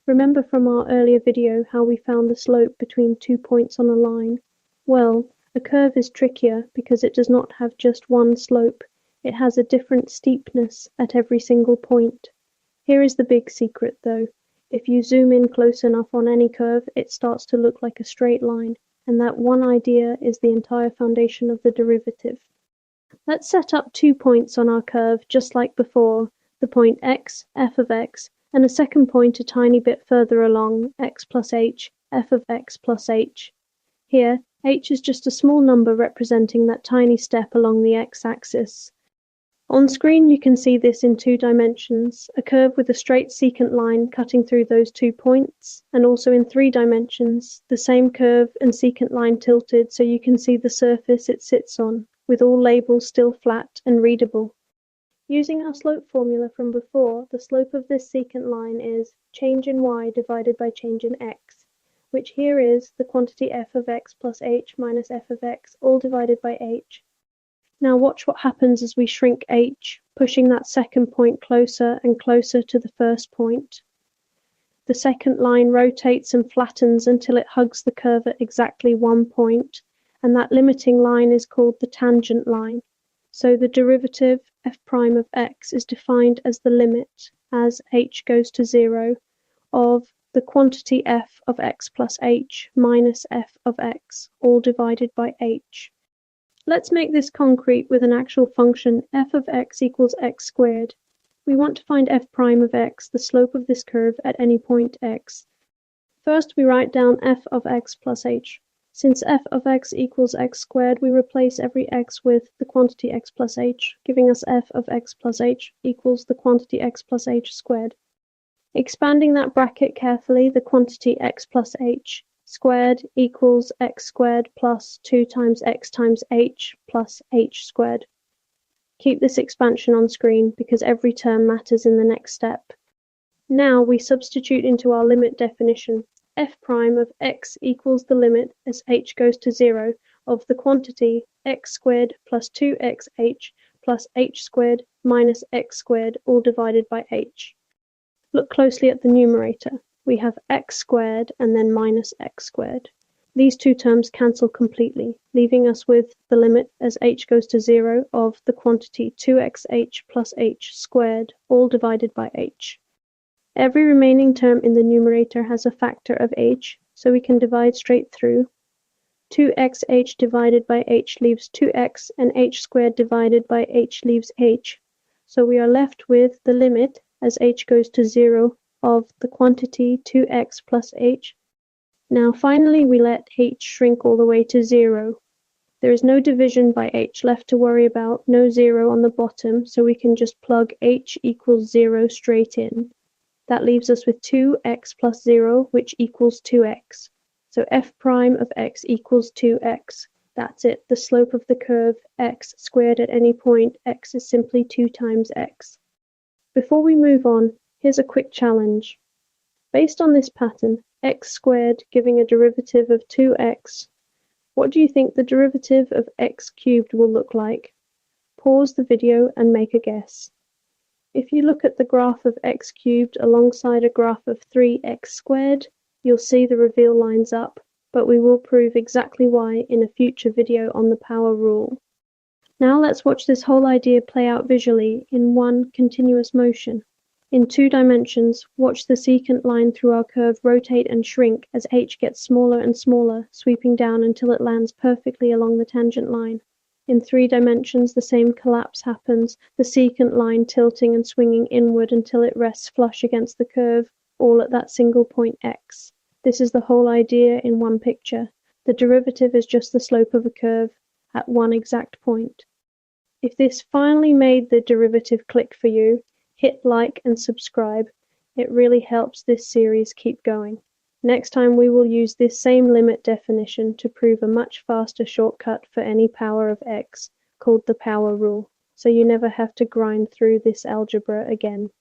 Remember from our earlier video how we found the slope between 2 points on a line? Well, a curve is trickier because it does not have just one slope, it has a different steepness at every single point. Here is the big secret though. If you zoom in close enough on any curve, it starts to look like a straight line, and that one idea is the entire foundation of the derivative. Let's set up 2 points on our curve just like before, the point x, f of x, and a second point a tiny bit further along, x plus h, f of x plus h. Here, h is just a small number representing that tiny step along the x-axis. On screen you can see this in 2 dimensions, a curve with a straight secant line cutting through those 2 points, and also in 3 dimensions, the same curve and secant line tilted so you can see the surface it sits on, with all labels still flat and readable. Using our slope formula from before, the slope of this secant line is change in y divided by change in x, which here is the quantity f of x plus h minus f of x, all divided by h. Now watch what happens as we shrink h, pushing that second point closer and closer to the first point. The second line rotates and flattens until it hugs the curve at exactly 1 point, and that limiting line is called the tangent line. So the derivative f prime of x is defined as the limit, as h goes to 0, of the quantity f of x plus h minus f of x, all divided by h. Let's make this concrete with an actual function f of x equals x squared. We want to find f prime of x, the slope of this curve at any point x. First we write down f of x plus h. Since f of x equals x squared, we replace every x with the quantity x plus h, giving us f of x plus h equals the quantity x plus h squared. Expanding that bracket carefully, the quantity x plus h squared equals x squared plus 2 times x times h plus h squared. Keep this expansion on screen because every term matters in the next step. Now we substitute into our limit definition. F prime of x equals the limit as h goes to 0 of the quantity x squared plus 2xh plus h squared minus x squared, all divided by h. Look closely at the numerator. We have x squared and then minus x squared. These 2 terms cancel completely, leaving us with the limit as h goes to 0 of the quantity 2xh plus h squared, all divided by h. Every remaining term in the numerator has a factor of h, so we can divide straight through. 2xh divided by h leaves 2x, and h squared divided by h leaves h. So we are left with the limit as h goes to 0 of the quantity 2x plus h. Now finally we let h shrink all the way to 0. There is no division by h left to worry about, no 0 on the bottom, so we can just plug h equals 0 straight in. That leaves us with 2x plus 0, which equals 2x. So f prime of x equals 2x. That's it, the slope of the curve x squared at any point, x is simply 2 times x. Before we move on, here's a quick challenge. Based on this pattern, x squared giving a derivative of 2x, what do you think the derivative of x cubed will look like? Pause the video and make a guess. If you look at the graph of x cubed alongside a graph of 3x squared, you'll see the reveal lines up, but we will prove exactly why in a future video on the power rule. Now let's watch this whole idea play out visually in one continuous motion. In 2 dimensions, watch the secant line through our curve rotate and shrink as h gets smaller and smaller, sweeping down until it lands perfectly along the tangent line. In 3 dimensions, the same collapse happens, the secant line tilting and swinging inward until it rests flush against the curve, all at that single point x. This is the whole idea in one picture. The derivative is just the slope of a curve at one exact point. If this finally made the derivative click for you, hit like and subscribe. It really helps this series keep going. Next time we will use this same limit definition to prove a much faster shortcut for any power of x, called the power rule, so you never have to grind through this algebra again.